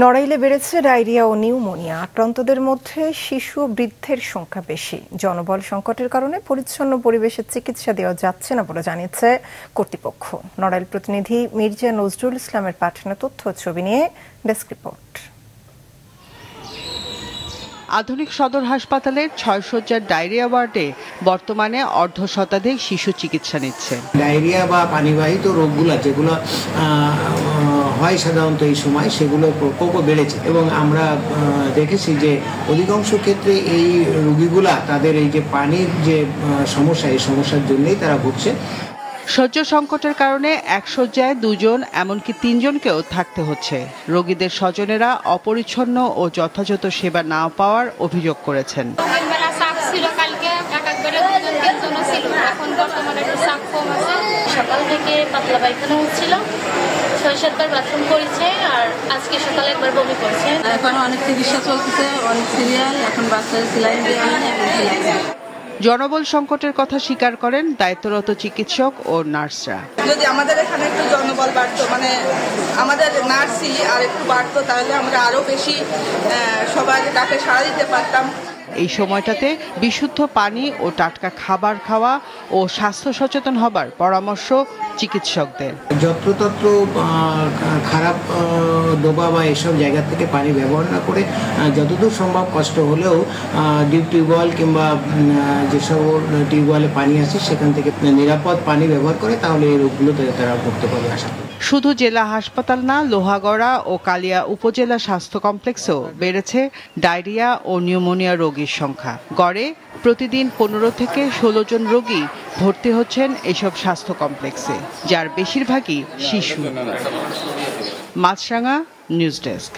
নড়াইলে বেড়েছে ডায়রিয়া ও নিউমোনিয়া। আক্রান্তদের মধ্যে শিশু ও বৃদ্ধের সংখ্যা বেশি। জনবল সংকটের কারণে পরিচ্ছন্ন পরিবেশে চিকিৎসা দেওয়া যাচ্ছে না বলে জানিয়েছে কর্তৃপক্ষ। নড়াইল প্রতিনিধি মির্জা নজরুল ইসলামের পাঠানো তথ্য ছবি নিয়ে ডেস্ক রিপোর্ট। আধুনিক সদর হাসপাতালের ৬ শয্যার ডায়রিয়া ওয়ার্ডে বর্তমানে অর্ধশতাধিক শিশু চিকিৎসা নিচ্ছে। ডায়রিয়া বা পানিবাহিত রোগগুলো যেগুলো হয় সাধারণত এই সময়, সেগুলোর প্রকোপও বেড়েছে এবং আমরা দেখেছি যে অধিকাংশ ক্ষেত্রে এই রোগীগুলা তাদের এই যে পানির যে সমস্যা, এই সমস্যার জন্যই তারা ভুগছে। শয্যা সংকটের কারণে এক শয্যায় ২ জন এমনকি ৩ জনকেও থাকতে হচ্ছে। রোগীদের স্বজনেরা অপরিচ্ছন্ন ও যথাযথ সেবা না পাওয়ার অভিযোগ করেছেন। সকাল থেকে পাতলা পায়খানা হচ্ছিল, ৬-৭বার বাথরুম করেছে, আর আজকে সকালে একবার বমি করছে। এখন অনেক চিকিৎসা চলতেছে, অনেক সিরিয়াল, এখন বাচ্চার সেলাইন দেওয়া হয়, এখন সেলাইন। জনবল সংকটের কথা স্বীকার করেন দায়িত্বরত চিকিৎসক ও নার্সরা। যদি আমাদের এখানে একটু জনবল বাড়তো, মানে আমাদের নার্সই আর একটু বাড়তো, তাহলে আমরা আরো বেশি সবাই ডাকে সাড়া দিতে পারতাম। এই সময়টাতে বিশুদ্ধ পানি ও টাটকা খাবার খাওয়া ও স্বাস্থ্য সচেতন হবার পরামর্শ চিকিৎসকদের। যত্রতত্র খারাপ ডোবা বা এসব জায়গা থেকে পানি ব্যবহার না করে যতদূর সম্ভব কষ্ট হলেও ডিপ টিউবওয়েল কিংবা যেসব টিউবওয়েলে পানি আছে সেখান থেকে নিরাপদ পানি ব্যবহার করে, তাহলে এই রোগগুলো তারা মুক্ত পাবে আশা করি। শুধু জেলা হাসপাতাল না, লোহাগড়া ও কালিয়া উপজেলা স্বাস্থ্য কমপ্লেক্সেও বেড়েছে ডায়রিয়া ও নিউমোনিয়া রোগীর সংখ্যা। গড়ে প্রতিদিন ১৫ থেকে ১৬ জন রোগী ভর্তি হচ্ছেন এসব স্বাস্থ্য কমপ্লেক্সে, যার বেশিরভাগই শিশু। মাছরাঙা, নিউজ ডেস্ক।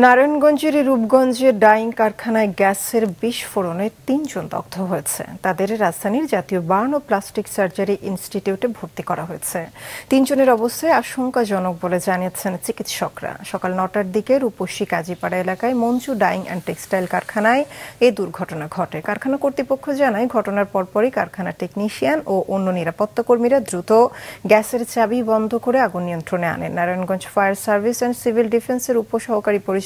নারায়ণগঞ্জের রূপগঞ্জে ডাইং কারখানায় গ্যাসের বিস্ফোরণে ৩ জন দগ্ধ হয়েছে। তাদের রাজধানীর জাতীয় বার্ন ও প্লাস্টিক সার্জারি ইনস্টিটিউটে ভর্তি করা হয়েছে। ৩ জনের অবস্থায় আশঙ্কাজনক বলে জানিয়েছেন চিকিৎসকরা। সকাল ৯টার দিকে রূপসী কাজীপাড়া এলাকায় মঞ্জু ডাইং অ্যান্ড টেক্সটাইল কারখানায় এ দুর্ঘটনা ঘটে। কারখানা কর্তৃপক্ষ জানায়, ঘটনার পরপরই কারখানার টেকনিশিয়ান ও অন্য নিরাপত্তা কর্মীরা দ্রুত গ্যাসের চাবি বন্ধ করে আগুন নিয়ন্ত্রণে আনেন। Narayanganj fire service and civil ডিফেন্সের উপসহকারী পরিচালক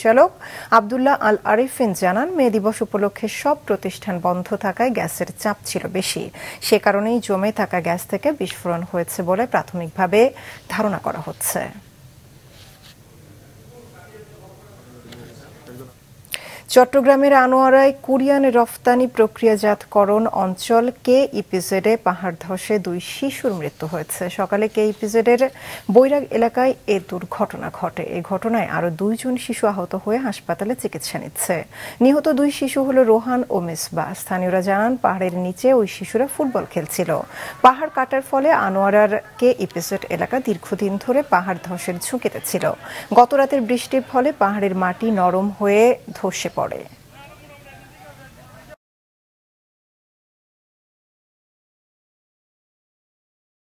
আব্দুল্লাহ আল আরিফিন জানান, মে দিবস উপলক্ষে সব প্রতিষ্ঠান বন্ধ থাকায় গ্যাসের চাপ ছিল বেশি। সে কারণেই জমে থাকা গ্যাস থেকে বিস্ফোরণ হয়েছে বলে প্রাথমিকভাবে ধারণা করা হচ্ছে। চট্টগ্রামের আনোয়ারায় কোরিয়ান রফতানি প্রক্রিয়াজাতকরণ অঞ্চল KEPZ-এ পাহাড় ধসে 2 শিশুর মৃত্যু হয়েছে। সকালে KEPZ-এর বৈরাগ এলাকায় এ দুর্ঘটনা ঘটে। এই ঘটনায় আরও 2 জন শিশু আহত হয়ে হাসপাতালে চিকিৎসা নিচ্ছে। নিহত 2 শিশু হল রোহান ও মিসবা। স্থানীয়রা জানান, পাহাড়ের নিচে ওই শিশুরা ফুটবল খেলছিল। পাহাড় কাটার ফলে আনোয়ারার KEPZ এলাকা দীর্ঘদিন ধরে পাহাড় ধসের ঝুঁকিতে ছিল। গতরাতের বৃষ্টির ফলে পাহাড়ের মাটি নরম হয়ে ধসে পড়ে।